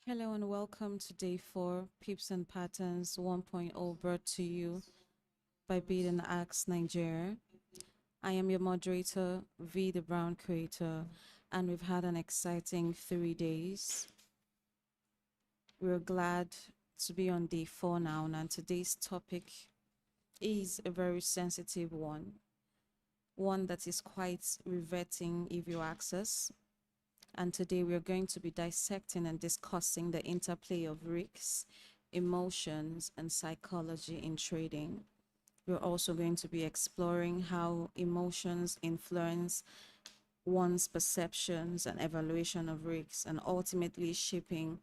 Hello and welcome to day 4, Pips and Patterns 1.0, brought to you by Beat and Axe Nigeria. I am your moderator, V the Brown Creator, and we've had an exciting 3 days. We're glad to be on day 4 now, and today's topic is a very sensitive one that is quite riveting if you ask us. And today we're going to be dissecting and discussing the interplay of risks, emotions, and psychology in trading. We're also going to be exploring how emotions influence one's perceptions and evaluation of risks, and ultimately shaping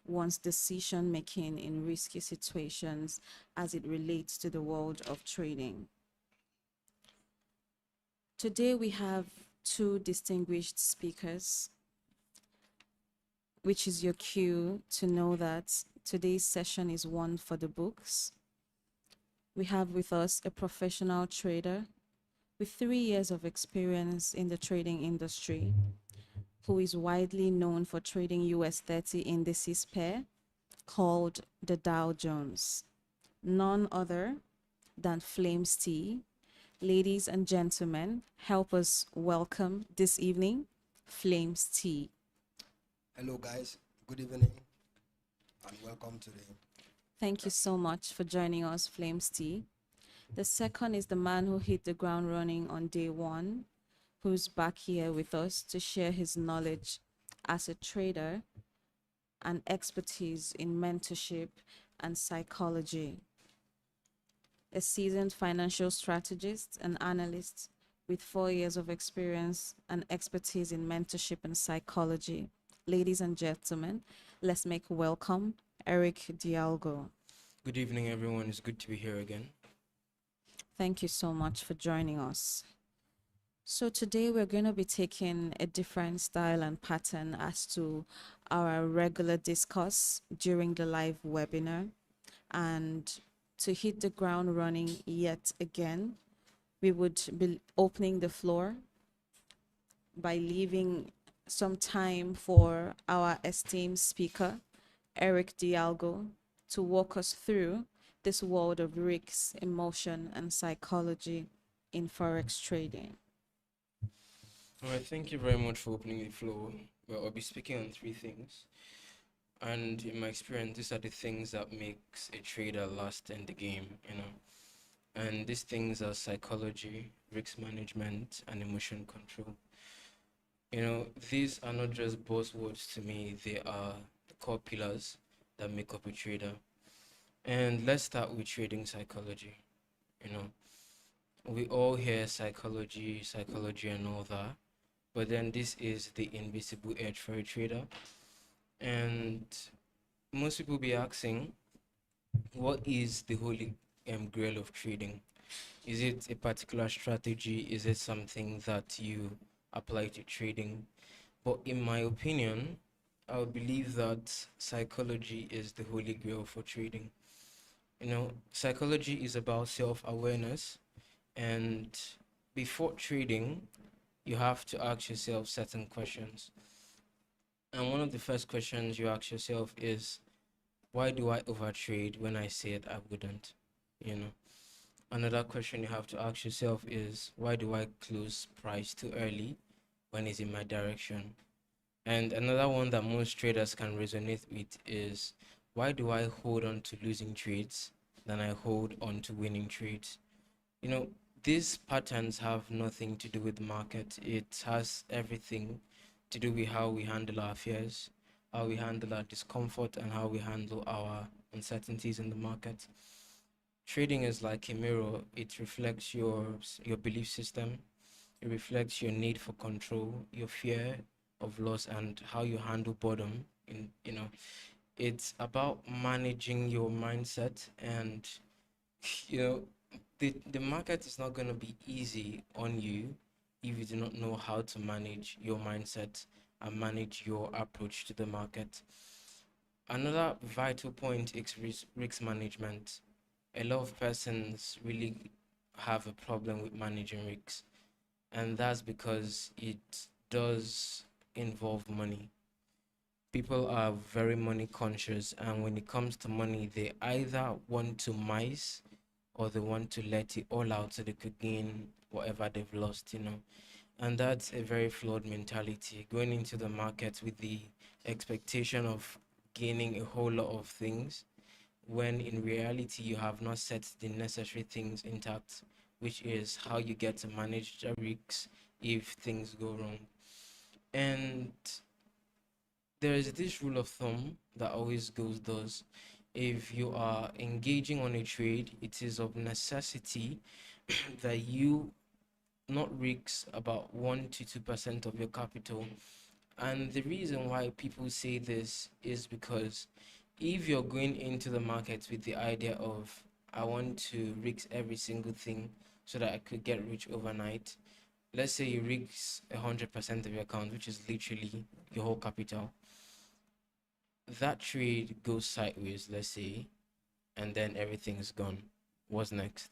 one's decision making in risky situations as it relates to the world of trading. Today we have two distinguished speakers, which is your cue to know that today's session is one for the books. We have with us a professional trader with 3 years of experience in the trading industry, who is widely known for trading US 30 indices pair called the Dow Jones. None other than Flames T. Ladies and gentlemen, help us welcome this evening Flames T. Hello, guys. Good evening, and welcome to the. Thank you so much for joining us, Flames T. The second is the man who hit the ground running on day 1, who's back here with us to share his knowledge as a trader and expertise in mentorship and psychology. A seasoned financial strategist and analyst with 4 years of experience and expertise in mentorship and psychology. Ladies and gentlemen, let's make welcome Eric Dialgo. Good evening, everyone. It's good to be here again. Thank you so much for joining us. So today we're going to be taking a different style and pattern as to our regular discourse during the live webinar. And to hit the ground running yet again, we would be opening the floor by leaving some time for our esteemed speaker, Eric Dialgo, to walk us through this world of risks, emotion, and psychology in Forex trading. All right, thank you very much for opening the floor. Well, I'll be speaking on three things. And in my experience, these are the things that makes a trader last in the game. And these things are psychology, risk management, and emotion control. These are not just buzzwords to me, they are the core pillars that make up a trader. And let's start with trading psychology. You know, we all hear psychology, and all that. But then this is the invisible edge for a trader. And most people be asking, what is the holy grail of trading? Is it a particular strategy? Is it something that you apply to trading? But in my opinion, I would believe that psychology is the holy grail for trading. Psychology is about self-awareness, and before trading, you have to ask yourself certain questions. And one of the first questions you ask yourself is, why do I overtrade when I said I wouldn't? You know. Another question you have to ask yourself is, why do I close price too early when it's in my direction? And another one that most traders can resonate with is, why do I hold on to losing trades than I hold on to winning trades? These patterns have nothing to do with the market. It has everything to do with how we handle our fears, how we handle our discomfort, and how we handle our uncertainties in the market. Trading is like a mirror. It reflects your belief system. It reflects your need for control, your fear of loss, and how you handle boredom. It's about managing your mindset, and you know the market is not going to be easy on you if you do not know how to manage your mindset and manage your approach to the market. Another vital point is risk management. A lot of persons really have a problem with managing risks, and that's because it does involve money. people are very money conscious, and when it comes to money, they either want to mice or they want to let it all out so they could gain whatever they've lost. And that's a very flawed mentality. Going into the market with the expectation of gaining a whole lot of things, when in reality you have not set the necessary things intact, which is how you get to manage the risks if things go wrong. And there is this rule of thumb that always goes thus: if you are engaging on a trade, it is of necessity that you not risk about 1 to 2% of your capital. And the reason why people say this is because if you're going into the market with the idea of, I want to risk every single thing so that I could get rich overnight, let's say you risk 100% of your account, which is literally your whole capital. That trade goes sideways, let's say, and then everything's gone. What's next?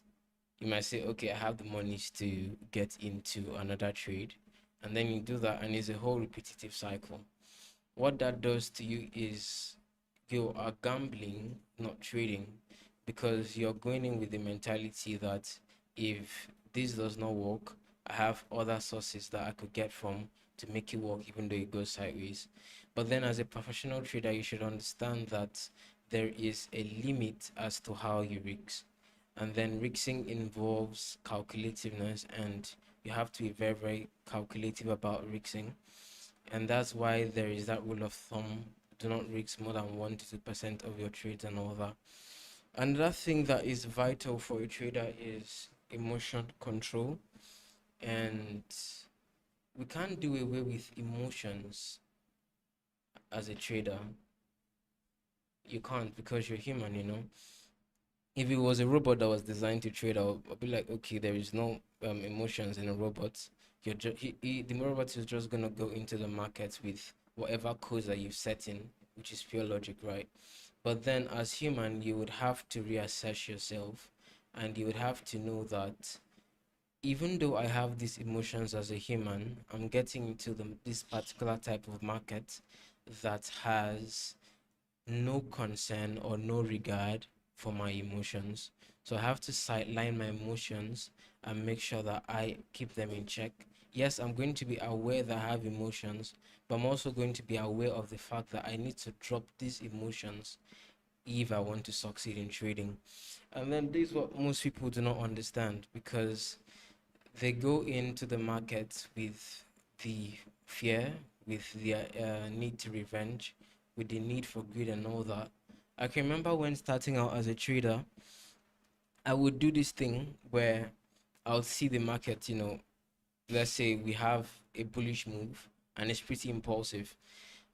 You might say, okay, I have the monies to get into another trade. And then you do that, and it's a whole repetitive cycle. What that does to you is you are gambling, not trading, because you're going in with the mentality that if this does not work, I have other sources that I could get from to make it work, even though it goes sideways. But then, as a professional trader, you should understand that there is a limit as to how you risk. And then risking involves calculativeness, and you have to be very, very calculative about risking. And that's why there is that rule of thumb: do not risk more than 1 to 2% of your trades and all that. Another thing that is vital for a trader is emotion control. And we can't do away with emotions as a trader. You can't, because you're human. If it was a robot that was designed to trade, I'll be like, okay, there is no emotions in a robot. The robot is just gonna go into the market with whatever codes that you've set in, which is pure logic, right? But then, as human, you would have to reassess yourself, and you would have to know that even though I have these emotions as a human, I'm getting into this particular type of market that has no concern or no regard for my emotions. So I have to sideline my emotions and make sure that I keep them in check. Yes, I'm going to be aware that I have emotions, but I'm also going to be aware of the fact that I need to drop these emotions if I want to succeed in trading. And then this is what most people do not understand, because they go into the market with the fear, with the need to revenge, with the need for greed and all that. I can remember when starting out as a trader, I would do this thing where I'll see the market, let's say we have a bullish move and it's pretty impulsive.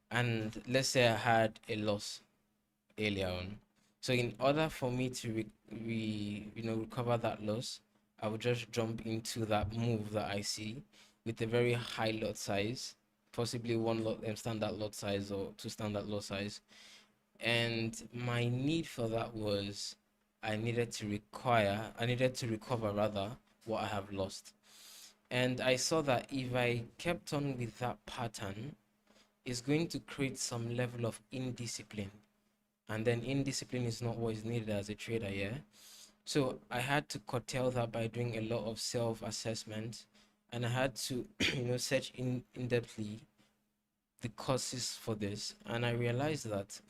And let's say I had a loss earlier on. So in order for me to recover that loss, I would just jump into that move that I see with a very high lot size, possibly one lot standard lot size or two standard lot size. And my need for that was I needed to recover rather what I have lost. And I saw that if I kept on with that pattern, it's going to create some level of indiscipline, and then indiscipline is not what is needed as a trader. Yeah, so I had to curtail that by doing a lot of self-assessment, and I had to search in-depthly the causes for this. And I realized that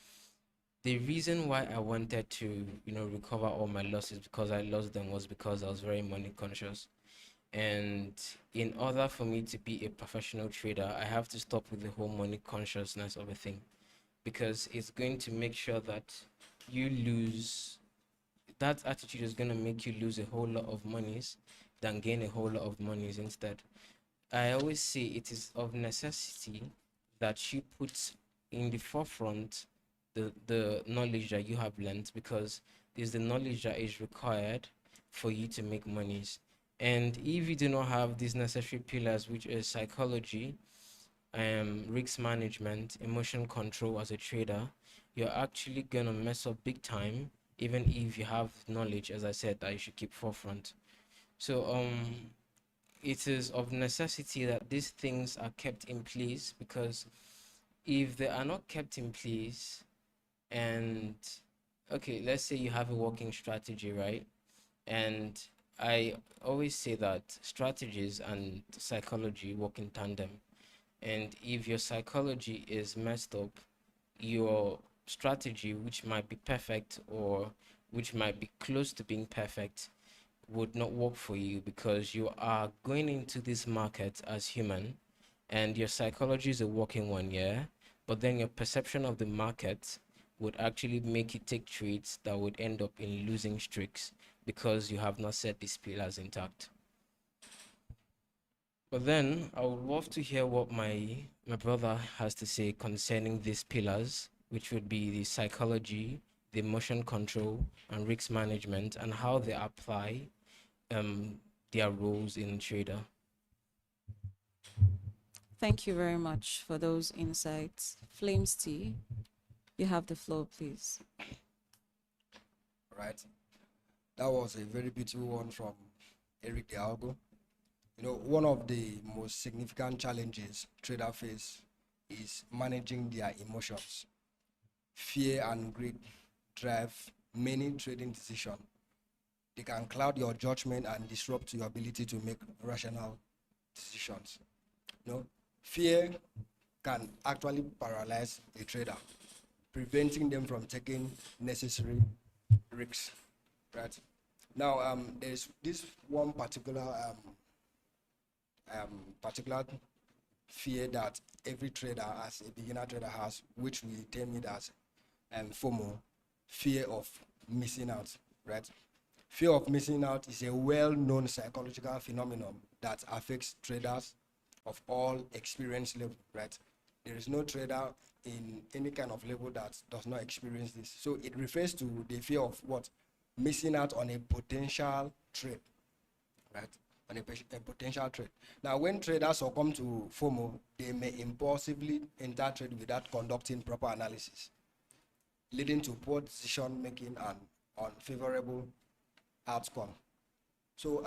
the reason why I wanted to recover all my losses because I lost them was because I was very money conscious. And in order for me to be a professional trader, I have to stop with the whole money consciousness of a thing, because it's going to make sure that you lose. That attitude is going to make you lose a whole lot of monies than gain a whole lot of monies instead. I always say it is of necessity that you put in the forefront the knowledge that you have learned, because it's the knowledge that is required for you to make monies. And if you do not have these necessary pillars, which is psychology, risk management, emotion control as a trader, you're actually gonna mess up big time, even if you have knowledge, as I said, that you should keep forefront. So it is of necessity that these things are kept in place, because if they are not kept in place, and okay, let's say you have a working strategy, right? And I always say that strategies and psychology work in tandem. And if your psychology is messed up, your strategy, which might be perfect or which might be close to being perfect, would not work for you, because you are going into this market as human and your psychology is a working one, yeah, but then your perception of the market would actually make you take trades that would end up in losing streaks because you have not set these pillars intact. But then I would love to hear what my brother has to say concerning these pillars, which would be the psychology, the emotion control, and risk management, and how they apply their roles in trader. Thank you very much for those insights. Flames Tea, you have the floor, please. Right. That was a very beautiful one from Eric Dialgo. You know, one of the most significant challenges traders face is managing their emotions. Fear and greed drive many trading decisions. They can cloud your judgment and disrupt your ability to make rational decisions. You know, fear can actually paralyze a trader, preventing them from taking necessary risks. Right. Now, there's this one particular fear that every trader, as a beginner trader, has, which we term it as FOMO, fear of missing out. Right. Fear of missing out is a well-known psychological phenomenon that affects traders of all experience level. Right. There is no trader in any kind of level that does not experience this. So it refers to the fear of what? Missing out on a potential trade, right? On a potential trade. Now, when traders succumb to FOMO, they may impulsively enter trade without conducting proper analysis, leading to poor decision making and unfavorable outcome. So,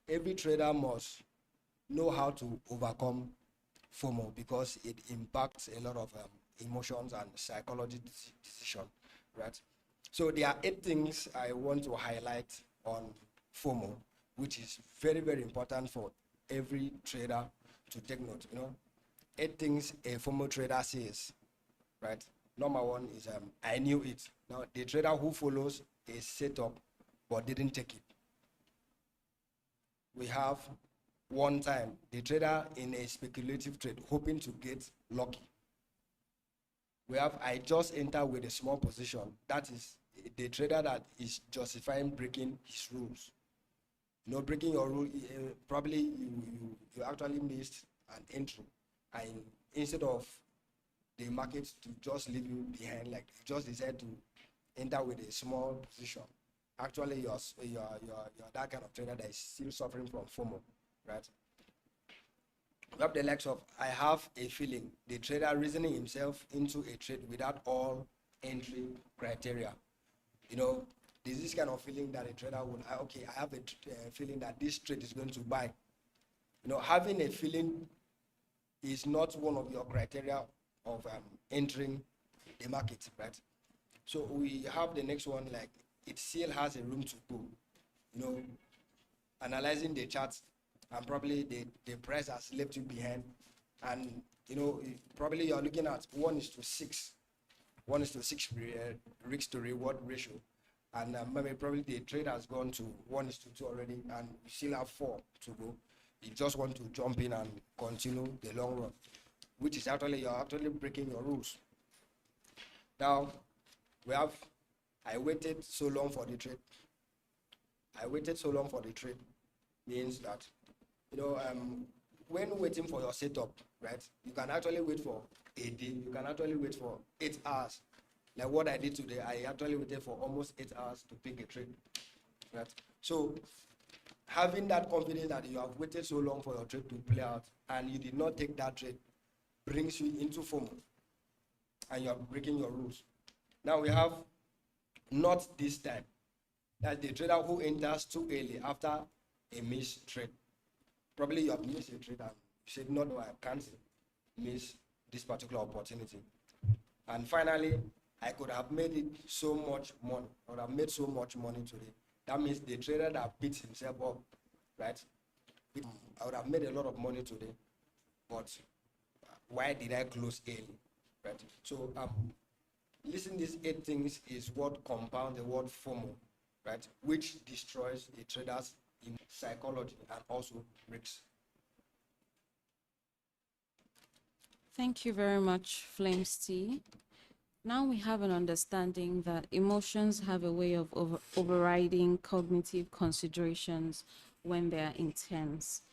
every trader must know how to overcome FOMO because it impacts a lot of emotions and psychology decision, right? So there are 8 things I want to highlight on FOMO, which is very, very important for every trader to take note. You know, 8 things a FOMO trader says, right? Number 1 is I knew it. Now, the trader who follows a setup but didn't take it. We have one time the trader in a speculative trade hoping to get lucky. We have I just enter with a small position. That is the trader that is justifying breaking his rules. You know, breaking your rule, probably you actually missed an entry, and instead of the market to just leave you behind, like you just decide to enter with a small position. Actually, you're that kind of trader that is still suffering from FOMO, right? We have the likes of I have a feeling, the trader reasoning himself into a trade without all entry criteria. You know, there's this kind of feeling that a trader would, okay, I have a feeling that this trade is going to buy. You know, having a feeling is not one of your criteria of entering the market, right? So we have the next one, like it still has a room to go. You know, analyzing the charts, and probably the price has left you behind, and you know probably you're looking at 1:6, 1:6 risk to reward ratio, and maybe probably the trade has gone to 1:2 already, and you still have 4 to go. You just want to jump in and continue the long run, which is actually you're actually breaking your rules. Now we have I waited so long for the trade. I waited so long for the trade means that, you know, when waiting for your setup, right, you can actually wait for a day, you can actually wait for 8 hours. Like what I did today, I actually waited for almost 8 hours to pick a trade, right? So having that confidence that you have waited so long for your trade to play out and you did not take that trade brings you into FOMO and you are breaking your rules. Now we have not this time. That's the trader who enters too early after a missed trade. Probably you have missed a trade and you said, no, I can't miss this particular opportunity. And finally, I could have made it so much money. I would have made so much money today. That means the trader that beats himself up, right? I would have made a lot of money today, but why did I close early, right? So listen, these 8 things is what compound the word FOMO, right? Which destroys a trader's psychology and also risks. Thank you very much, Flames T. Now we have an understanding that emotions have a way of overriding cognitive considerations when they are intense.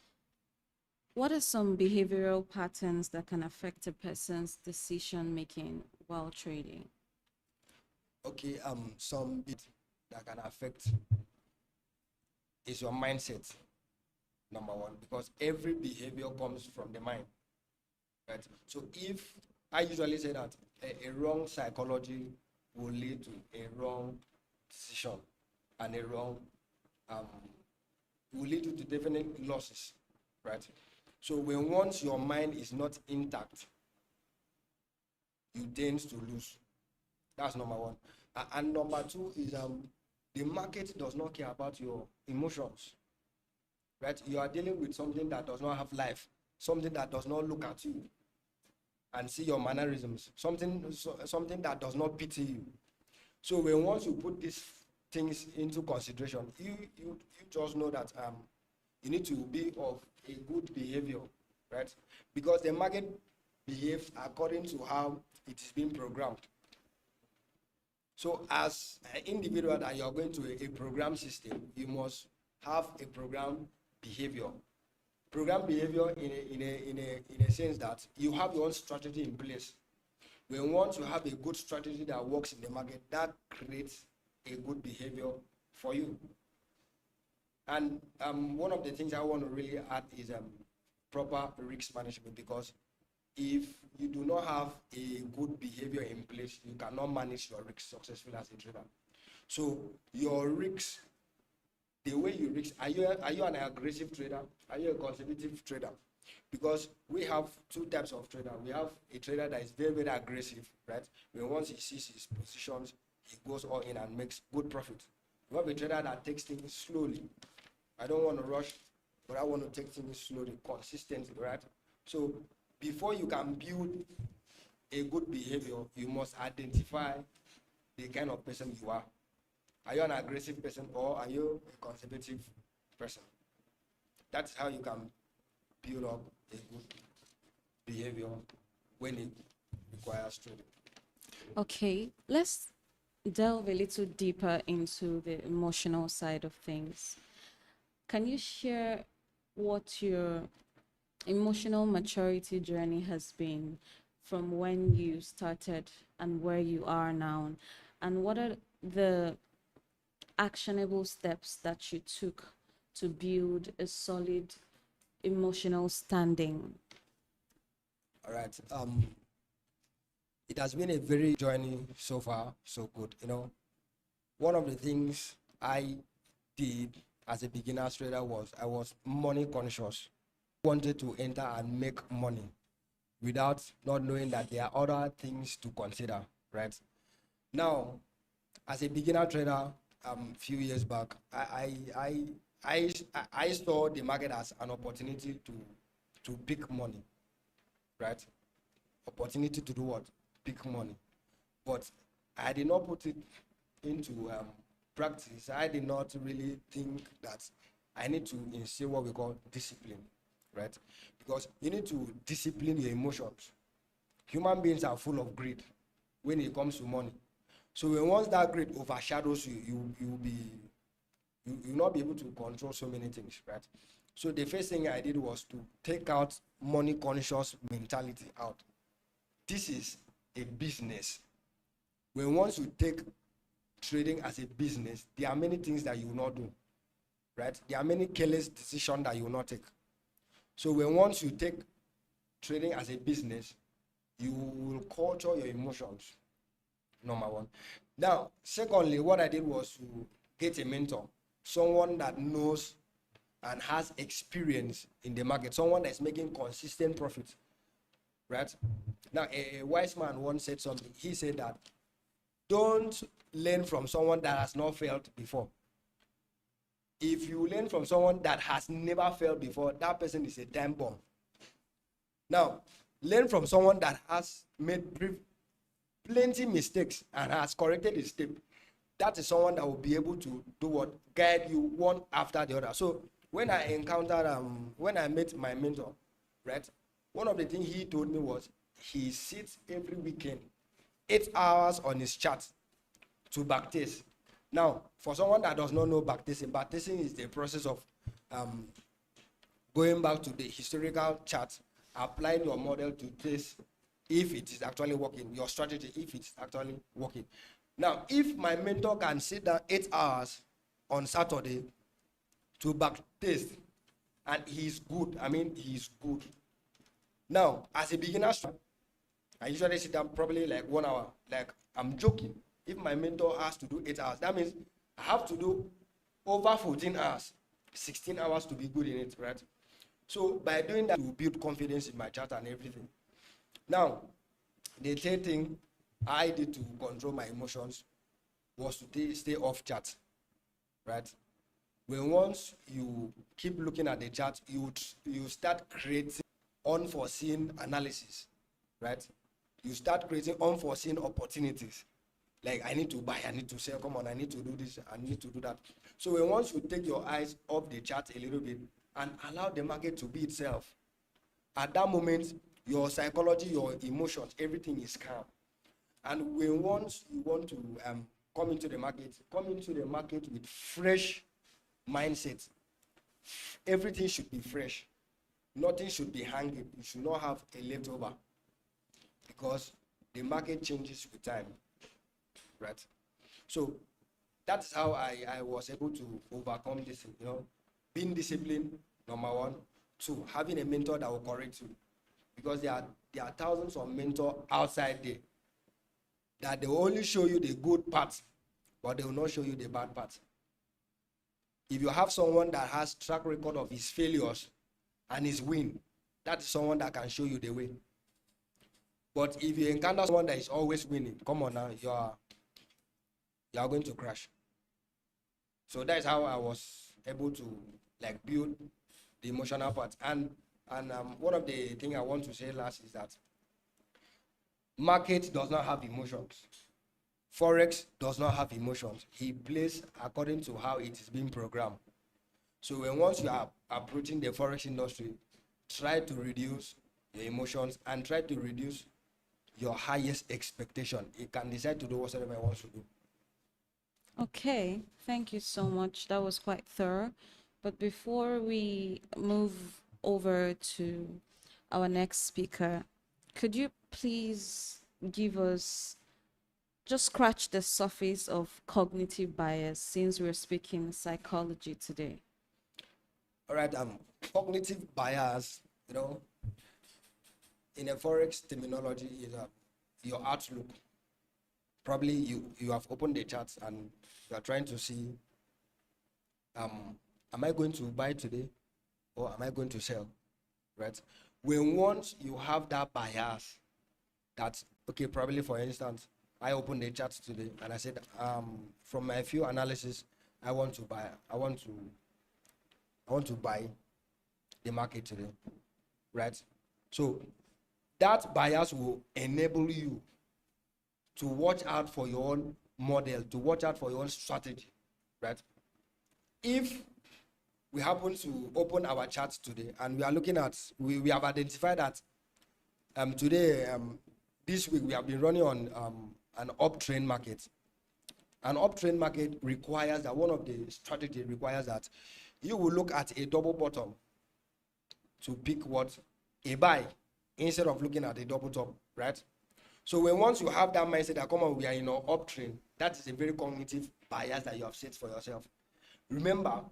What are some behavioral patterns that can affect a person's decision making while trading? Okay, some bit that can affect is your mindset, number one, because every behavior comes from the mind, right? So if I usually say that a wrong psychology will lead to a wrong decision, and a wrong will lead you to definite losses, right? So when once your mind is not intact, you tend to lose. That's number one. And number two is the market does not care about your emotions, right? You are dealing with something that does not have life, something that does not look at you and see your mannerisms, something that does not pity you. So when once you put these things into consideration, you just know that you need to be of a good behavior, right? Because the market behaves according to how it is being programmed. So as an individual that you are going to a program system, you must have a program behavior. Program behavior in a sense that you have your own strategy in place. When once you have a good strategy that works in the market, that creates a good behavior for you. And one of the things I want to really add is proper risk management, because if you do not have a good behavior in place, you cannot manage your risk successfully as a trader. So your risks, the way you risk, are you an aggressive trader? Are you a conservative trader? Because we have 2 types of trader. We have a trader that is very, very aggressive, right? When once he sees his positions, he goes all in and makes good profit. We have a trader that takes things slowly. I don't want to rush, but I want to take things slowly, consistently, right? So before you can build a good behavior, you must identify the kind of person you are. Are you an aggressive person, or are you a conservative person? That's how you can build up a good behavior when it requires trading. Okay, let's delve a little deeper into the emotional side of things. Can you share what your emotional maturity journey has been from when you started and where you are now? And what are the actionable steps that you took to build a solid emotional standing? All right. It has been a very journey so far, so good. You know, one of the things I did as a beginner trader was I was money conscious. I wanted to enter and make money without not knowing that there are other things to consider, right? Now, as a beginner trader, few years back, I saw the market as an opportunity to pick money, right? Opportunity to do what? Pick money. But I did not put it into practice. I did not really think that I need to instill what we call discipline, right? Because you need to discipline your emotions. Human beings are full of greed when it comes to money. So when once that greed overshadows you, you'll not be able to control so many things, right? So the first thing I did was to take out money conscious mentality out. This is a business. When once you take trading as a business, there are many things that you will not do, right? There are many careless decisions that you will not take. So when once you take trading as a business, you will culture your emotions, number one. Now, secondly, what I did was to get a mentor, someone that knows and has experience in the market, someone that's making consistent profits. right? Now, a wise man once said something. He said that don't learn from someone that has not failed before. If you learn from someone that has never failed before, that person is a time bomb. Now, learn from someone that has made plenty mistakes and has corrected his step. That is someone that will be able to do what? Guide you one after the other. So when I when I met my mentor, right, one of the things he told me was he sits every weekend 8 hours on his chart to backtest. Now, for someone that does not know backtesting is the process of going back to the historical chart, applying your model to test if it is actually working, your strategy, if it's actually working. Now, if my mentor can sit down 8 hours on Saturday to backtest, and he's good, I mean, he's good. Now, as a beginner, I usually sit down probably like 1 hour. Like, I'm joking. If my mentor has to do 8 hours, that means I have to do over 14 hours, 16 hours to be good in it, right? So by doing that, to build confidence in my chart and everything. Now, the third thing I did to control my emotions was to stay off chart, right? When once you keep looking at the chart, you start creating unforeseen analysis, right? You start creating unforeseen opportunities. Like, I need to buy, I need to sell, come on, I need to do this, I need to do that. So when once you take your eyes off the chart a little bit and allow the market to be itself, at that moment, your psychology, your emotions, everything is calm. And when once you want to come into the market with fresh mindset. Everything should be fresh. Nothing should be hanging. You should not have a leftover because the market changes with time, right? So that's how I was able to overcome this, being disciplined, number one. Two, having a mentor that will correct you. Because there are thousands of mentors outside there that they will only show you the good parts, but they will not show you the bad parts. If you have someone that has track record of his failures and his win, that is someone that can show you the way. But if you encounter someone that is always winning, come on now, you are going to crash. So that is how I was able to build the emotional part. And one of the things I want to say last is that market does not have emotions. Forex does not have emotions. He plays according to how it is being programmed. So when once you are approaching the forex industry, try to reduce your emotions and try to reduce your highest expectation. You can decide to do whatever you want to do. Okay, thank you so much. That was quite thorough. But before we move over to our next speaker, could you please give us just scratch the surface of cognitive bias since we're speaking psychology today? All right, cognitive bias, in a forex terminology is your outlook. Probably you have opened the charts and you are trying to see, am I going to buy today or am I going to sell, right? When once you have that bias, that, okay, probably for instance, I opened the chart today and I said, from my few analysis, I want to buy the market today, right? So that bias will enable you to watch out for your own model, to watch out for your own strategy, right? If we happen to open our charts today and we are looking at, we have identified that today, this week, we have been running on an uptrend market. An uptrend market requires that one of the strategies requires that you will look at a double bottom to pick what? A buy instead of looking at a double top, right? So when once you have that mindset that, come on, we are in an uptrend, that is a very cognitive bias that you have set for yourself. Remember,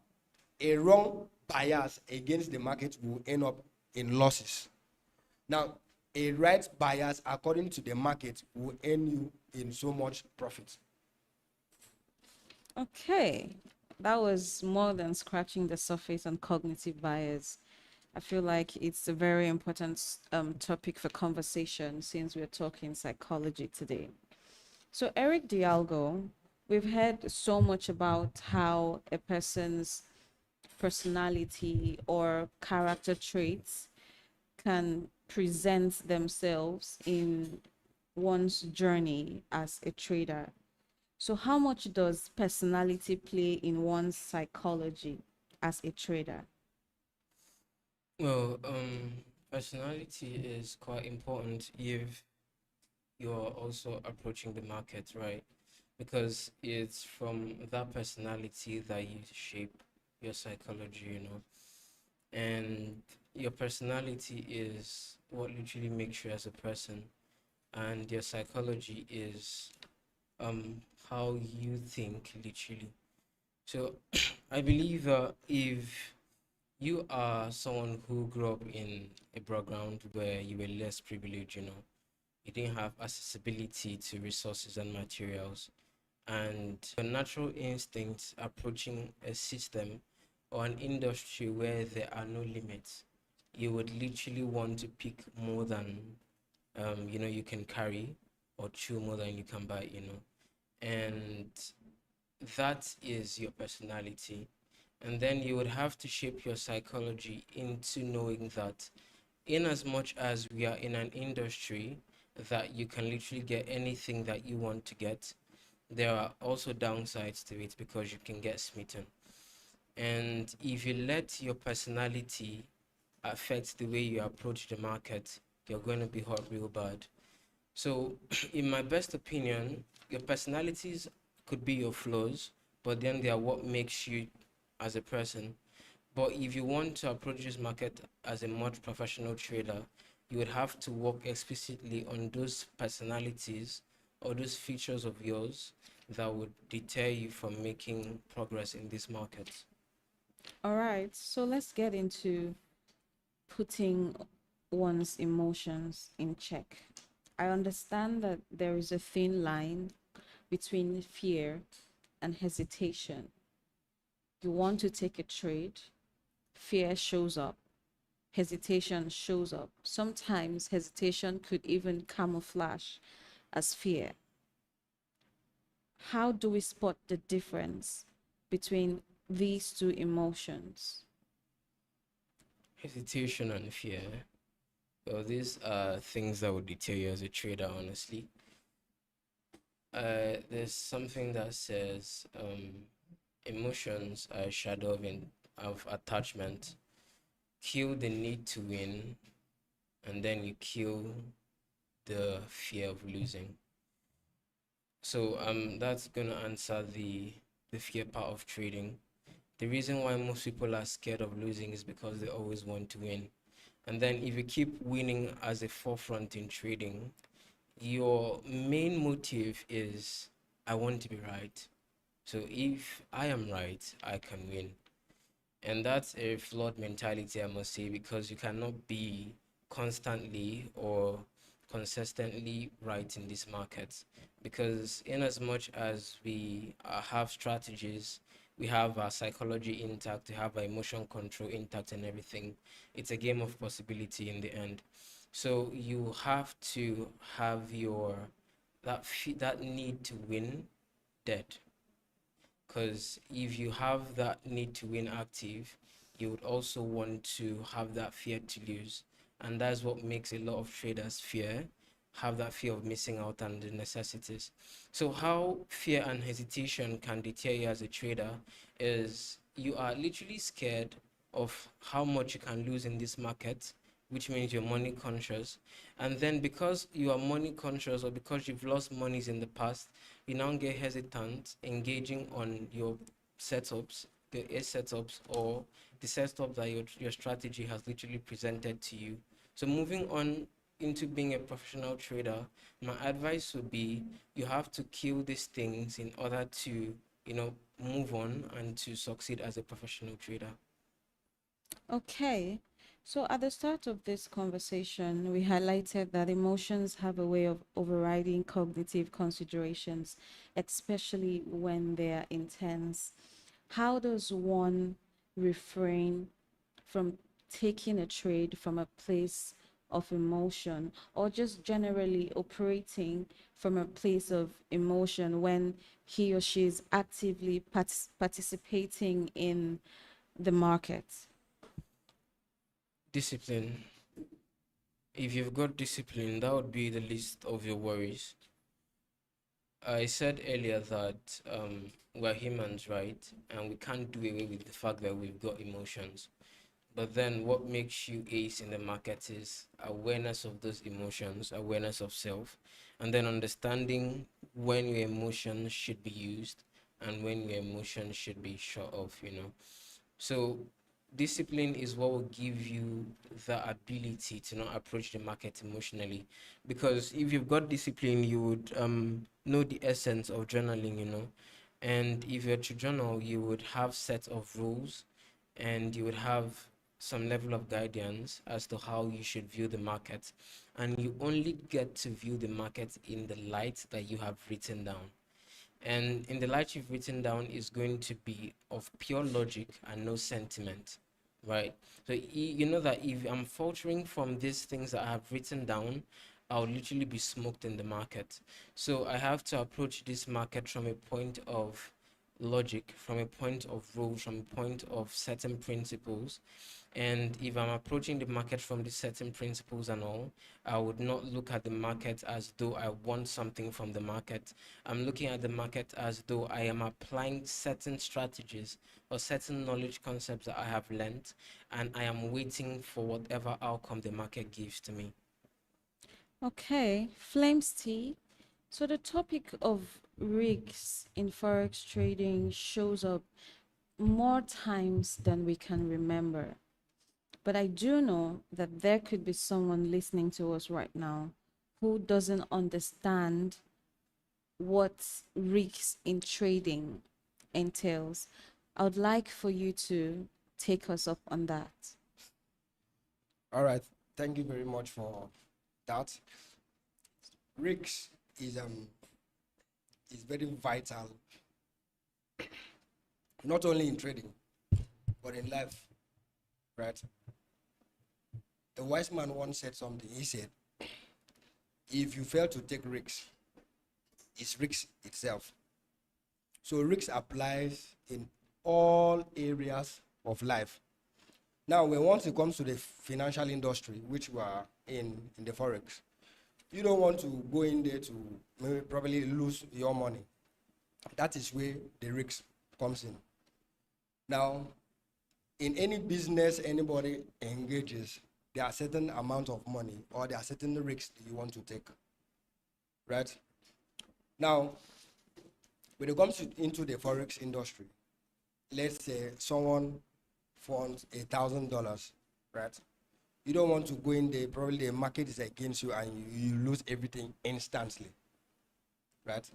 a wrong bias against the market will end up in losses. Now, a right bias according to the market will earn you in so much profit. Okay, that was more than scratching the surface on cognitive bias. I feel like it's a very important topic for conversation since we're talking psychology today. So, Eric Dialgo, we've heard so much about how a person's personality or character traits can present themselves in one's journey as a trader. So, how much does personality play in one's psychology as a trader? Well, personality is quite important if you're also approaching the market, right? Because it's from that personality that you shape your psychology. And your personality is what literally makes you as a person, and your psychology is how you think literally. So I believe if you are someone who grew up in a background where you were less privileged, you didn't have accessibility to resources and materials, and your natural instincts approaching a system or an industry where there are no limits, you would literally want to pick more than you can carry, or chew more than you can buy. And that is your personality. And then you would have to shape your psychology into knowing that in as much as we are in an industry that you can literally get anything that you want to get, there are also downsides to it because you can get smitten. And if you let your personality affect the way you approach the market, you're going to be hurt real bad. So, in my best opinion, your personalities could be your flaws, but then they are what makes you as a person. But if you want to approach this market as a much professional trader, you would have to work explicitly on those personalities or those features of yours that would deter you from making progress in this market. All right, so let's get into putting one's emotions in check. I understand that there is a thin line between fear and hesitation. You want to take a trade, fear shows up, hesitation shows up. Sometimes hesitation could even camouflage as fear. How do we spot the difference between these two emotions? Hesitation and fear. Well, these are things that would deter you as a trader, honestly. There's something that says emotions are a shadow of attachment. Kill the need to win, and then you kill the fear of losing. So that's gonna answer the fear part of trading. The reason why most people are scared of losing is because they always want to win. And then if you keep winning as a forefront in trading, your main motive is I want to be right. So if I am right, I can win. And that's a flawed mentality, I must say, because you cannot be constantly or consistently right in this market. Because in as much as we have strategies, we have our psychology intact, we have our emotion control intact and everything, it's a game of possibility in the end. So you have to have that need to win dead, because if you have that need to win active, you would also want to have that fear to lose. And that's what makes a lot of traders have that fear of missing out on the necessities. So how fear and hesitation can deter you as a trader is you are literally scared of how much you can lose in this market, which means you're money conscious. And then because you are money conscious, or because you've lost monies in the past, you now get hesitant engaging on your setups, the A setups, or the setup that your strategy has literally presented to you. So moving on into being a professional trader, my advice would be you have to kill these things in order to, move on and to succeed as a professional trader. Okay, so at the start of this conversation, we highlighted that emotions have a way of overriding cognitive considerations, especially when they are intense. How does one refrain from taking a trade from a place of emotion, or just generally operating from a place of emotion when he or she is actively participating in the market? Discipline. If you've got discipline, that would be the least of your worries. I said earlier that we're humans, right? And we can't do away with the fact that we've got emotions. But then what makes you ace in the market is awareness of those emotions, awareness of self, and then understanding when your emotions should be used and when your emotions should be shut off. So discipline is what will give you the ability to not approach the market emotionally. Because if you've got discipline, you would know the essence of journaling. And if you're to journal, you would have set of rules and you would have some level of guidance as to how you should view the market. And you only get to view the market in the light that you have written down. And in the light you've written down is going to be of pure logic and no sentiment, right? So you know that if I'm faltering from these things that I have written down, I'll literally be smoked in the market. So I have to approach this market from a point of logic, from a point of rules, from a point of certain principles. And if I'm approaching the market from the certain principles and all, I would not look at the market as though I want something from the market. I'm looking at the market as though I am applying certain strategies or certain knowledge concepts that I have learned, and I am waiting for whatever outcome the market gives to me. Okay, Flames Tea. So the topic of risks in forex trading shows up more times than we can remember. But I do know that there could be someone listening to us right now who doesn't understand what risks in trading entails. I would like for you to take us up on that. All right. Thank you very much for that. Risk is very vital, not only in trading, but in life, right? A wise man once said something. He said, if you fail to take risks, it's risk itself. So risk applies in all areas of life. Now, when once it comes to the financial industry, which we are in the forex, you don't want to go in there to maybe probably lose your money. That is where the risk comes in. Now, in any business anybody engages, there are certain amount of money or there are certain risks you want to take, right? Now, when it comes into the forex industry, let's say someone funds $1,000, right? You don't want to go in there, probably the market is against you and you lose everything instantly, right?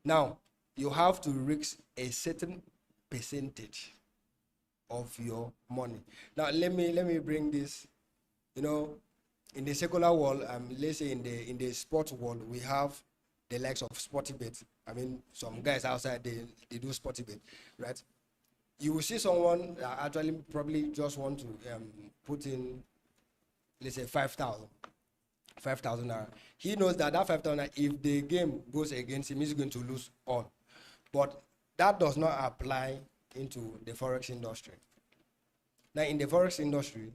Now, you have to risk a certain percentage of your money. Now, let me bring this, in the secular world, let's say in the sports world, we have the likes of sporty bet. I mean, some guys outside, they do sporty bet, right? You will see someone actually probably just want to put in, let's say 5,000 naira. He knows that 5,000, if the game goes against him, he's going to lose all. But that does not apply into the forex industry. Now, in the forex industry,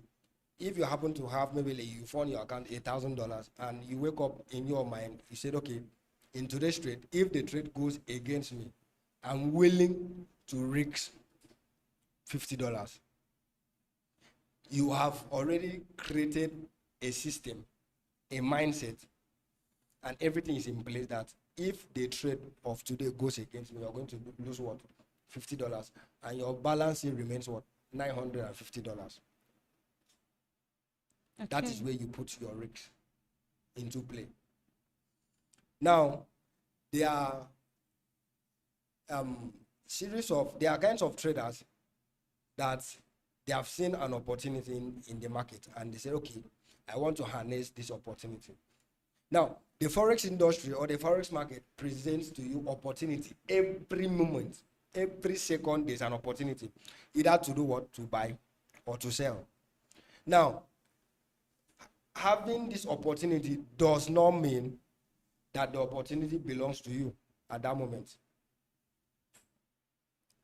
if you happen to have maybe you fund your account $1,000 and you wake up in your mind, you said, okay, in today's trade, if the trade goes against me, I'm willing to risk $50. You have already created a system, a mindset, and everything is in place that if the trade of today goes against me, you're going to lose what? $50. And your balance remains what? $950. Okay. That is where you put your risk into play. Now, there are there are kinds of traders that they have seen an opportunity in the market and they say, okay, I want to harness this opportunity. Now, the forex industry or the forex market presents to you opportunity every moment, every second. There's an opportunity either to do what? To buy or to sell. Now, having this opportunity does not mean that the opportunity belongs to you at that moment.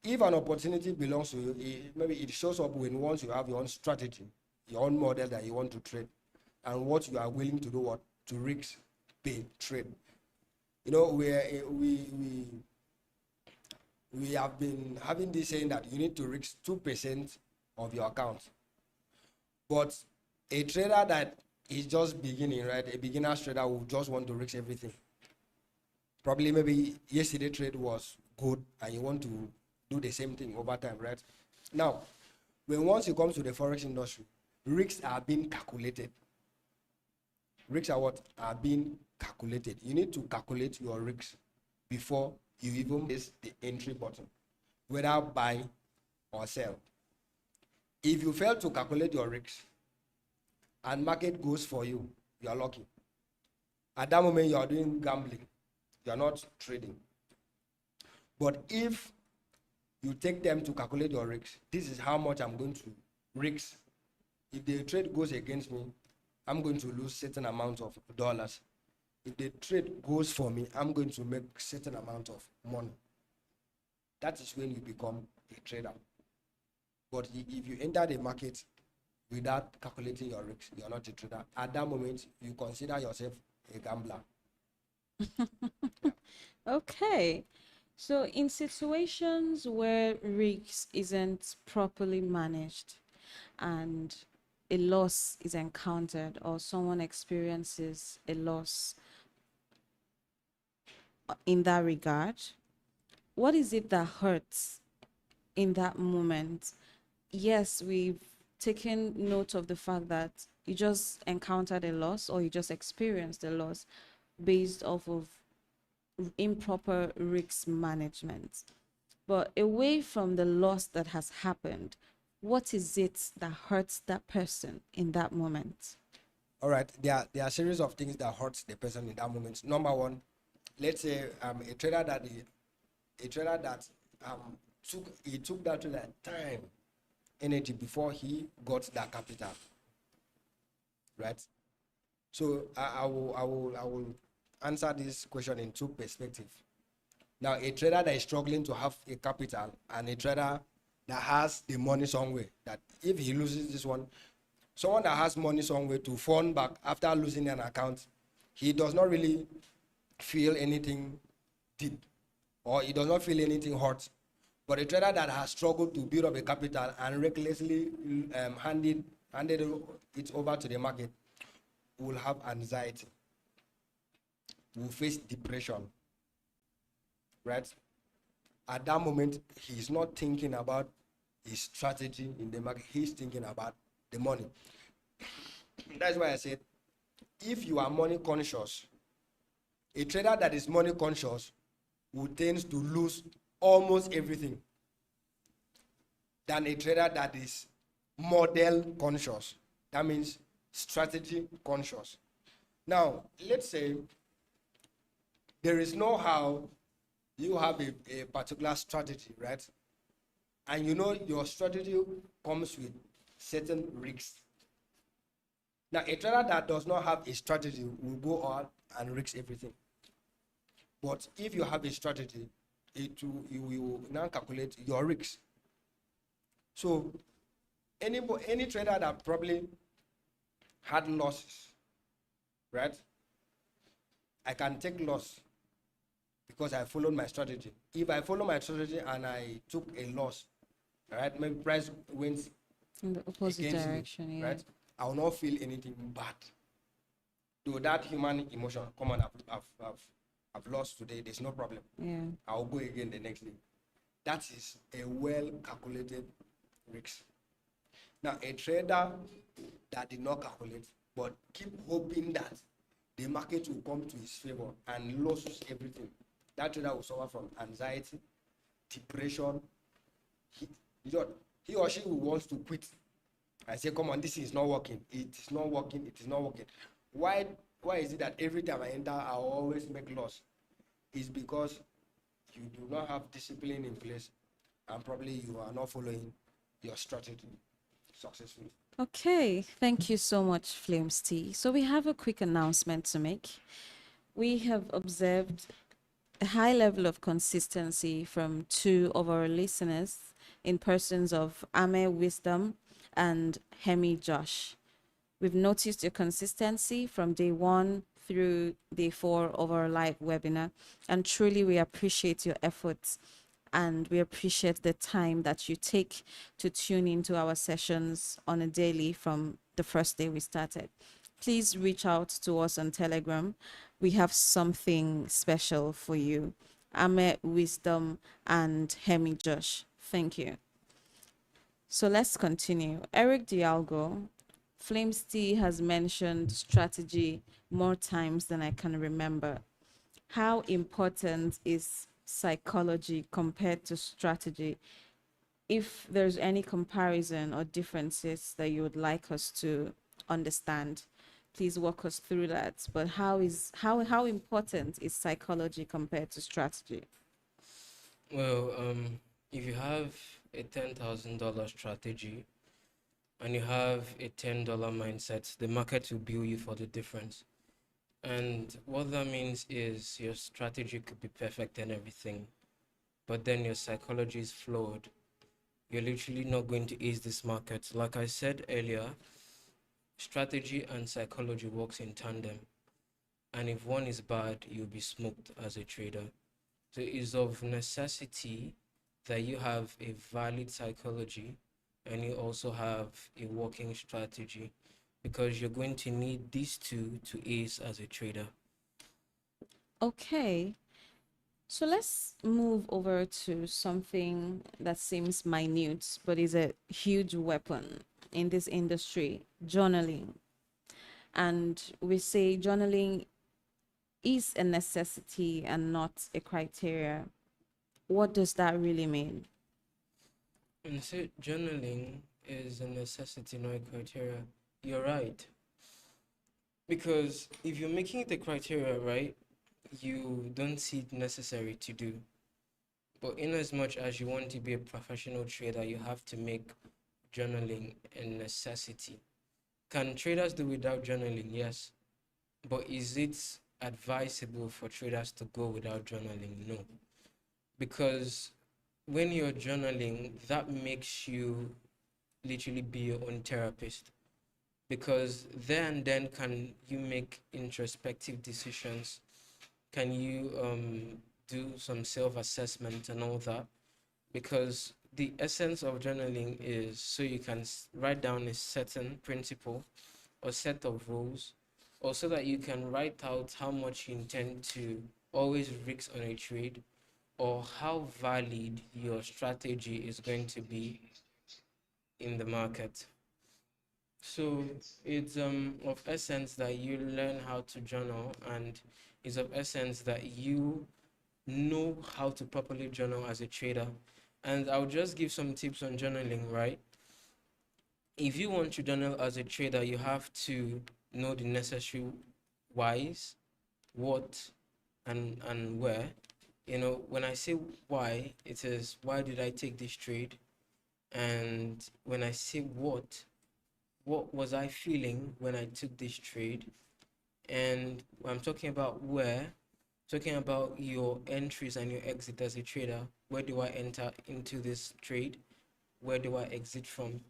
If an opportunity belongs to you, maybe it shows up when once you have your own strategy, your own model that you want to trade, and what you are willing to do, what to risk, pay, trade. You know, we have been having this saying that you need to risk 2% of your account. But a trader that is just beginning, right? A beginner trader will just want to risk everything. Probably maybe yesterday trade was good and you want to do the same thing over time, right? Now, once you come to the forex industry, risks are being calculated. Risks are what? Are being calculated. You need to calculate your risks before you even press the entry button, whether buy or sell. If you fail to calculate your risks and market goes for you, you are lucky. At that moment, you are doing gambling. You are not trading. But if you take them to calculate your risks, this is how much I'm going to risk. If the trade goes against me, I'm going to lose certain amount of dollars. If the trade goes for me, I'm going to make certain amount of money. That is when you become a trader. But if you enter the market without calculating your risks, you're not a trader. At that moment, you consider yourself a gambler. Okay. So in situations where risk isn't properly managed and a loss is encountered or someone experiences a loss in that regard, what is it that hurts in that moment? Yes, we've taken note of the fact that you just encountered a loss or you just experienced a loss based off of improper risk management. But away from the loss that has happened, what is it that hurts that person in that moment? All right, there are a series of things that hurts the person in that moment. Number one, let's say a trader that took that to that time, energy before he got that capital, right? So I will answer this question in two perspectives. Now, a trader that is struggling to have a capital and a trader that has the money somewhere, that if he loses this one, someone that has money somewhere to fund back after losing an account, he does not really feel anything deep or he does not feel anything hurt. But a trader that has struggled to build up a capital and recklessly handed it over to the market will have anxiety, will face depression, right? At that moment, he's not thinking about his strategy in the market. He's thinking about the money. That's why I said, if you are money conscious, a trader that is money conscious will tend to lose almost everything than a trader that is model conscious. That means strategy conscious. Now, let's say there is no how you have a particular strategy, right? And you know your strategy comes with certain risks. Now, a trader that does not have a strategy will go out and risk everything. But if you have a strategy, you will now calculate your risks. So, any trader that probably had losses, right? I can take loss because I followed my strategy. If I follow my strategy and I took a loss, right? Maybe price went In the opposite against direction, me, yeah. right? I will not feel anything bad. Though that human emotion, come on, I've lost today, there's no problem. Yeah. I'll go again the next day. That is a well-calculated risk. Now, a trader that did not calculate, but keep hoping that the market will come to his favor and loses everything, that trader will suffer from anxiety, depression. He or she will want to quit. I say, come on, this is not working. It is not working. It is not working. Why is it that every time I enter, I always make loss? It's because you do not have discipline in place and probably you are not following your strategy successfully. Okay, thank you so much, Flames T. So we have a quick announcement to make. We have observed a high level of consistency from two of our listeners in persons of Ame Wisdom and Hemi Josh. We've noticed your consistency from day one through day four of our live webinar, and truly we appreciate your efforts and we appreciate the time that you take to tune into our sessions on a daily from the first day we started. Please reach out to us on Telegram. We have something special for you. Ame Wisdom and Hemi Josh. Thank you. So let's continue. Eric Dialgo, Flames T has mentioned strategy more times than I can remember. How important is psychology compared to strategy? If there's any comparison or differences that you would like us to understand, please walk us through that. But how important is psychology compared to strategy? Well, if you have a $10,000 strategy and you have a $10 mindset, the market will bill you for the difference. And what that means is your strategy could be perfect and everything, but then your psychology is flawed. You're literally not going to ace this market. Like I said earlier, strategy and psychology works in tandem. And if one is bad, you'll be smoked as a trader. So it is of necessity that you have a valid psychology and you also have a working strategy, because you're going to need these two to ace as a trader. Okay, so let's move over to something that seems minute but is a huge weapon in this industry, journaling. And we say journaling is a necessity and not a criteria. What does that really mean? And so journaling is a necessity, not a criteria. You're right. Because if you're making it a criteria, right, you don't see it necessary to do. But in as much as you want to be a professional trader, you have to make journaling a necessity. Can traders do without journaling? Yes. But is it advisable for traders to go without journaling? No. Because when you're journaling, that makes you literally be your own therapist. Because then can you make introspective decisions? Can you do some self-assessment and all that? Because the essence of journaling is so you can write down a certain principle or set of rules, or so that you can write out how much you intend to always risk on a trade, or how valid your strategy is going to be in the market. So it's of essence that you learn how to journal, and it's of essence that you know how to properly journal as a trader. And I'll just give some tips on journaling, right? If you want to journal as a trader, you have to know the necessary whys, what, and where. You know, when I say why, it is why did I take this trade? And when I say what was I feeling when I took this trade? And I'm talking about where, talking about your entries and your exit as a trader. Where do I enter into this trade? Where do I exit from?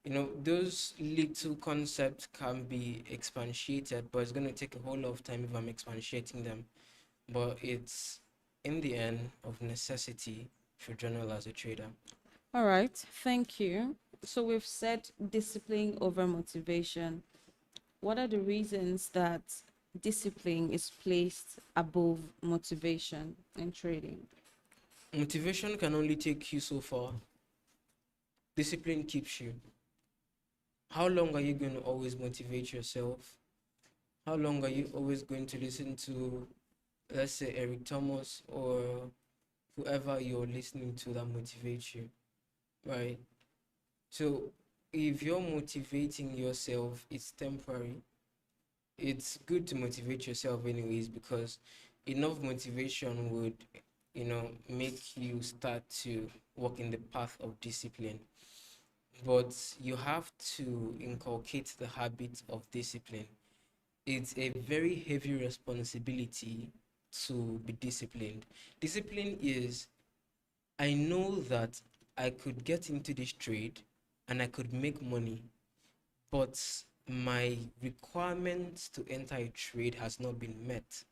You know, those little concepts can be expatiated, but it's going to take a whole lot of time if I'm expatiating them. But it's in the end of necessity for journal as a trader. All right, thank you. So we've said discipline over motivation. What are the reasons that discipline is placed above motivation in trading? Motivation can only take you so far. Discipline keeps you. How long are you going to always motivate yourself? How long are you always going to listen to, let's say, Eric Thomas or whoever you're listening to that motivates you, right? So if you're motivating yourself, it's temporary. It's good to motivate yourself anyways, because enough motivation would, make you start to walk in the path of discipline. but you have to inculcate the habit of discipline. It's a very heavy responsibility to be disciplined. Discipline is, I know that I could get into this trade and I could make money, but my requirement to enter a trade has not been met,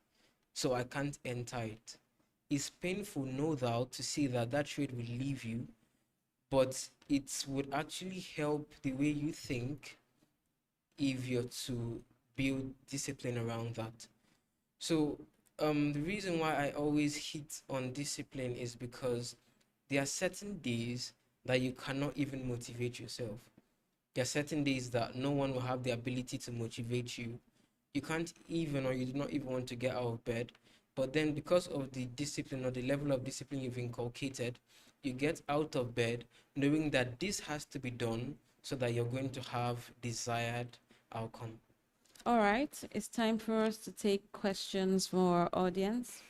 so I can't enter it. It's painful, no doubt, to see that that trade will leave you, but it would actually help the way you think if you're to build discipline around that. So, the reason why I always hit on discipline is because there are certain days that you cannot even motivate yourself. There are certain days that no one will have the ability to motivate you. You can't even, or you do not even want to get out of bed. But then, because of the discipline or the level of discipline you've inculcated, you get out of bed knowing that this has to be done so that you're going to have desired outcome. All right, it's time for us to take questions from our audience.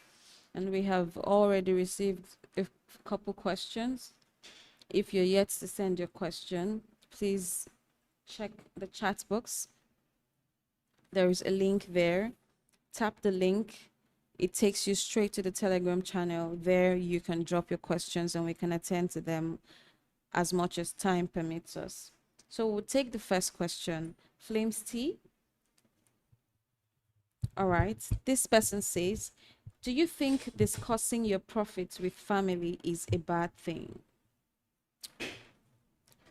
And we have already received a couple questions. If you're yet to send your question, please check the chat box. There is a link there. Tap the link. It takes you straight to the Telegram channel. There you can drop your questions and we can attend to them as much as time permits us. So we'll take the first question. Flames Tea. All right. This person says, do you think discussing your profits with family is a bad thing?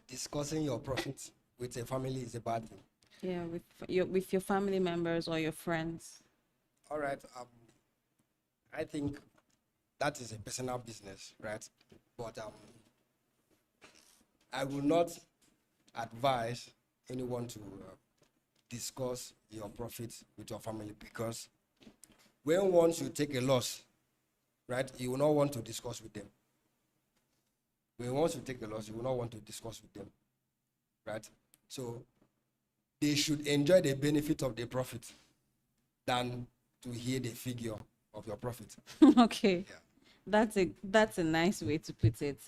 Discussing your profits with a family is a bad thing. Yeah, with your family members or your friends. All right. I think that is a personal business, right? But I will not advise anyone to discuss your profits with your family, because when once you take a loss, right, you will not want to discuss with them. When once you take a loss, you will not want to discuss with them, right? So they should enjoy the benefit of the profit than to hear the figure of your profit. Okay. Yeah. That's a nice way to put it.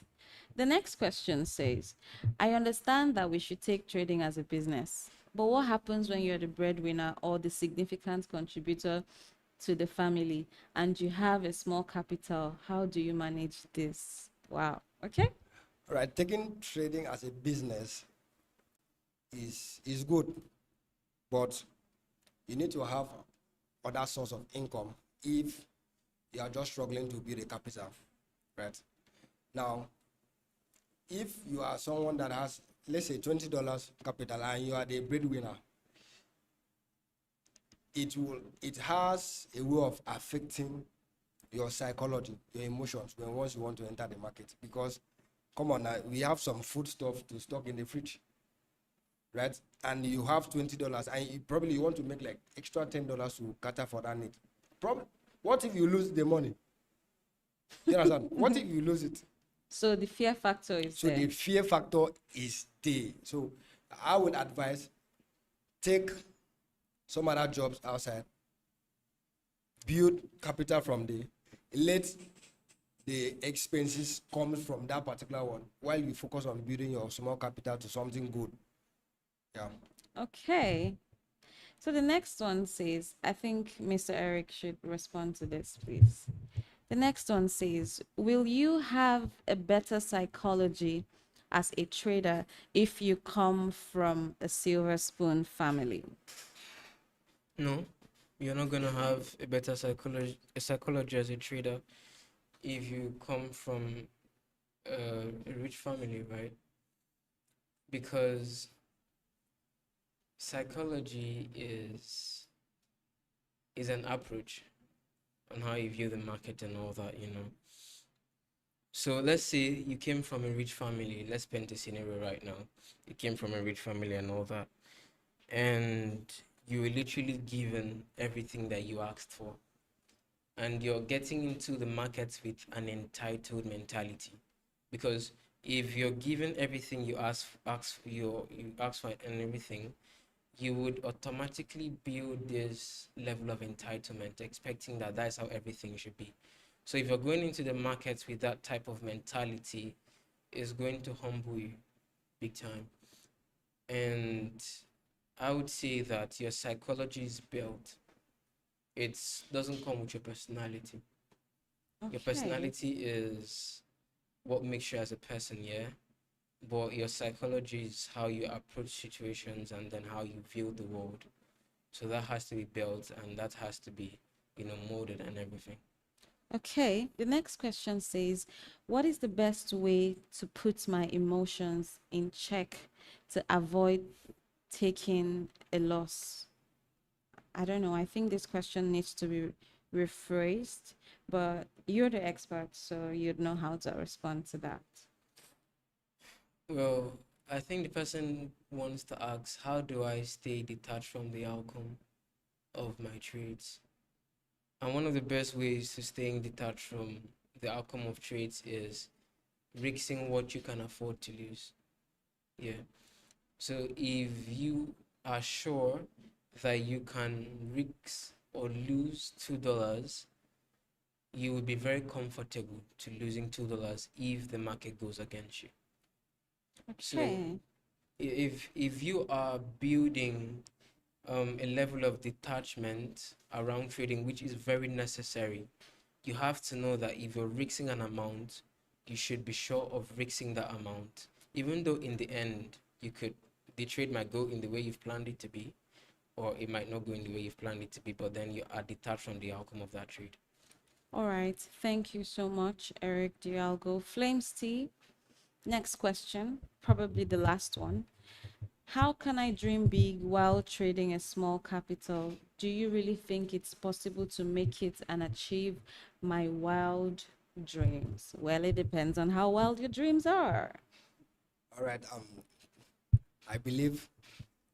The next question says, I understand that we should take trading as a business, but what happens when you're the breadwinner or the significant contributor to the family and you have a small capital? How do you manage this? Wow. Okay. All right, taking trading as a business is good, but you need to have other source of income if you are just struggling to build a capital, right? Now, if you are someone that has, let's say, $20 capital and you are the breadwinner, it has a way of affecting your psychology, your emotions when once you want to enter the market. Because come on now, we have some food stuff to stock in the fridge, right? And you have $20 and you want to make like extra $10 to cater for that need. What if you lose the money? You understand? What if you lose it? So the fear factor is So there. the fear factor is there. So I would advise, take some other jobs outside, build capital from there, let the expenses come from that particular one while you focus on building your small capital to something good. Yeah. Okay. So the next one says, I think Mr. Eric should respond to this, please. The next one says, will you have a better psychology as a trader if you come from a silver spoon family? No, you're not gonna have a better psychology as a trader if you come from a rich family, right? Because psychology is an approach on how you view the market and all that, you know. So let's say you came from a rich family. Let's paint a scenario right now. You came from a rich family and all that, and you were literally given everything that you asked for, and you're getting into the market with an entitled mentality, because if you're given everything you ask for and everything, you would automatically build this level of entitlement, expecting that that's how everything should be. So if you're going into the market with that type of mentality, it's going to humble you, big time. And I would say that your psychology is built. It doesn't come with your personality. Your Okay. personality is what makes you as a person, yeah. But your psychology is how you approach situations and then how you view the world. So that has to be built and that has to be, molded and everything. Okay. The next question says, what is the best way to put my emotions in check to avoid taking a loss? I don't know. I think this question needs to be rephrased, but you're the expert, so you'd know how to respond to that. Well, I think the person wants to ask, how do I stay detached from the outcome of my trades? And one of the best ways to staying detached from the outcome of trades is risking what you can afford to lose. Yeah. So if you are sure that you can risk or lose $2, you will be very comfortable to losing $2 if the market goes against you. So Okay. if you are building a level of detachment around trading, which is very necessary, you have to know that if you're risking an amount, you should be sure of risking that amount. Even though in the end, the trade might go in the way you've planned it to be, or it might not go in the way you've planned it to be, but then you are detached from the outcome of that trade. All right. Thank you so much, Eric Dialgo. Flames T. Next question, probably the last one. How can I dream big while trading a small capital? Do you really think it's possible to make it and achieve my wild dreams? Well, it depends on how wild your dreams are. All right. I believe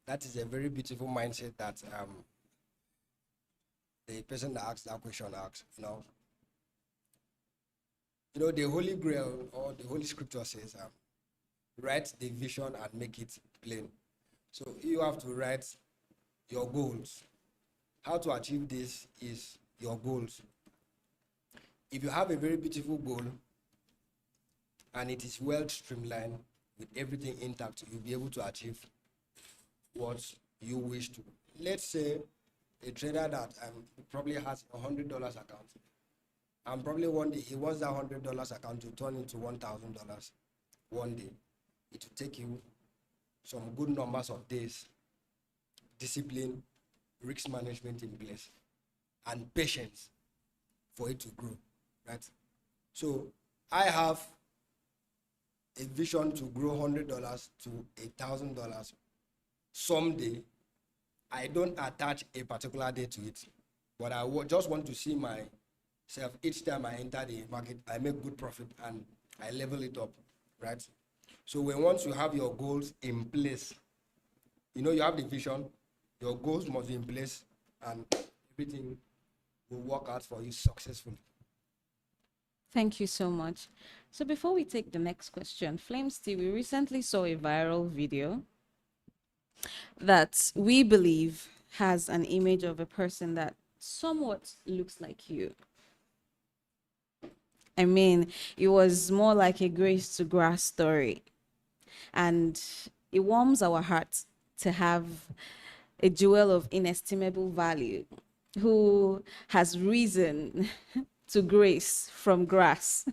that is a very beautiful mindset that the person that asked that question asked. The Holy Grail or the Holy Scripture says, write the vision and make it plain. So you have to write your goals. How to achieve this is your goals. If you have a very beautiful goal and it is well streamlined with everything intact, you'll be able to achieve what you wish to. Let's say a trader that probably has $100 account, and probably one day he wants that $100 account to turn into $1,000 one day. It will take you some good numbers of days, discipline, risk management in place, and patience for it to grow, right? So I have a vision to grow $100 to $1,000 someday. I don't attach a particular day to it, but I just want to see myself each time I enter the market, I make good profit and I level it up, right? So once you have your goals in place, you have the vision, your goals must be in place, and everything will work out for you successfully. Thank you so much. So before we take the next question, Flames T, we recently saw a viral video that we believe has an image of a person that somewhat looks like you. I mean, it was more like a grace to grass story. And it warms our hearts to have a jewel of inestimable value who has risen to grace from grass.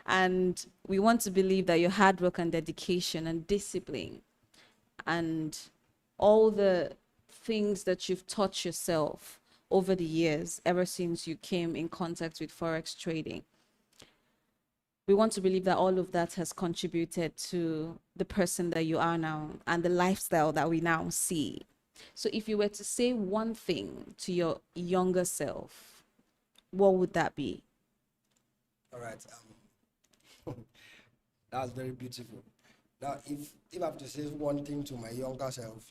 And we want to believe that your hard work and dedication and discipline and all the things that you've taught yourself over the years, ever since you came in contact with Forex trading, we want to believe that all of that has contributed to the person that you are now and the lifestyle that we now see. So if you were to say one thing to your younger self, what would that be? All right. That's very beautiful. Now, if I have to say one thing to my younger self,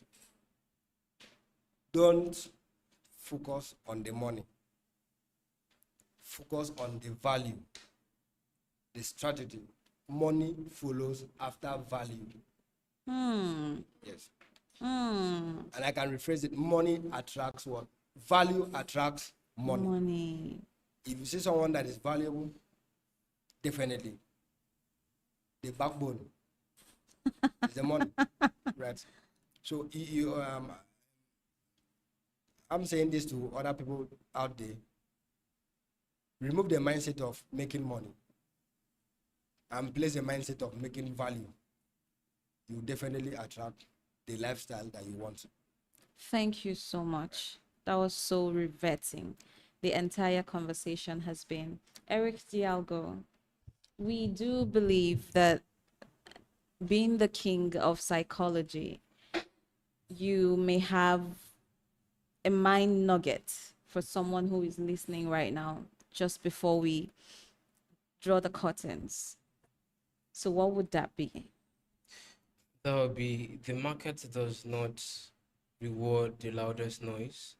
don't focus on the money. Focus on the value, the strategy. Money follows after value. Yes. And I can rephrase it. Money attracts what? Value attracts money. Money. If you see someone that is valuable, definitely the backbone It's the money, right? So I'm saying this to other people out there. Remove the mindset of making money and place the mindset of making value. You definitely attract the lifestyle that you want. Thank you so much. That was so riveting. The entire conversation has been. Eric Dialgo, we do believe that being the king of psychology, you may have a mind nugget for someone who is listening right now, just before we draw the curtains. So, what would that be? That would be the market does not reward the loudest noise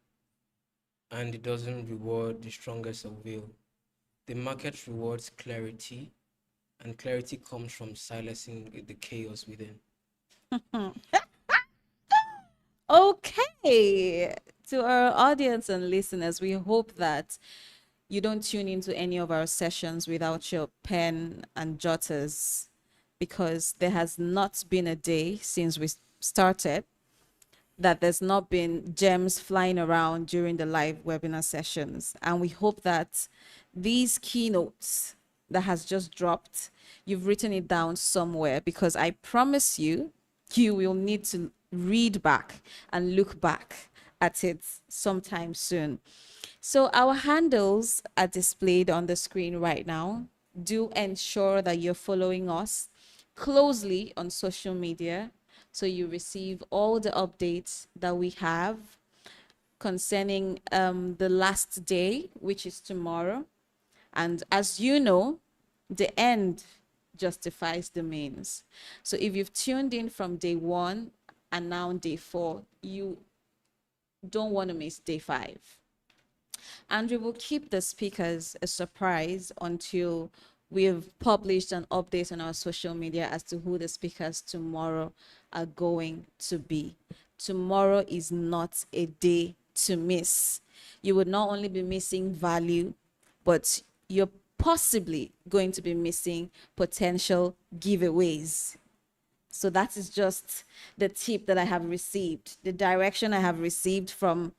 and it doesn't reward the strongest of will. The market rewards clarity, and clarity comes from silencing the chaos within. Okay. To our audience and listeners, we hope that you don't tune into any of our sessions without your pen and jotters, because there has not been a day since we started that there's not been gems flying around during the live webinar sessions. And we hope that these keynotes that has just dropped, you've written it down somewhere, because I promise you, you will need to read back and look back at it sometime soon. So our handles are displayed on the screen right now. Do ensure that you're following us closely on social media so you receive all the updates that we have concerning the last day, which is tomorrow. And as you know, the end justifies the means. So if you've tuned in from day one and now day 4, you don't want to miss day 5. And we will keep the speakers a surprise until we've published an update on our social media as to who the speakers tomorrow are going to be. Tomorrow is not a day to miss. You would not only be missing value, but you're possibly going to be missing potential giveaways. So that is just the tip that I have received, the direction I have received from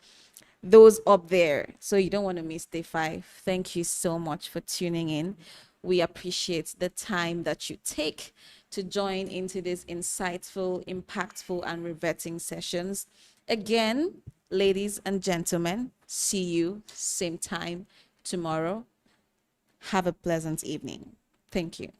those up there. So you don't want to miss day 5. Thank you so much for tuning in. We appreciate the time that you take to join into these insightful, impactful, and riveting sessions. Again, ladies and gentlemen, see you same time tomorrow. Have a pleasant evening. Thank you.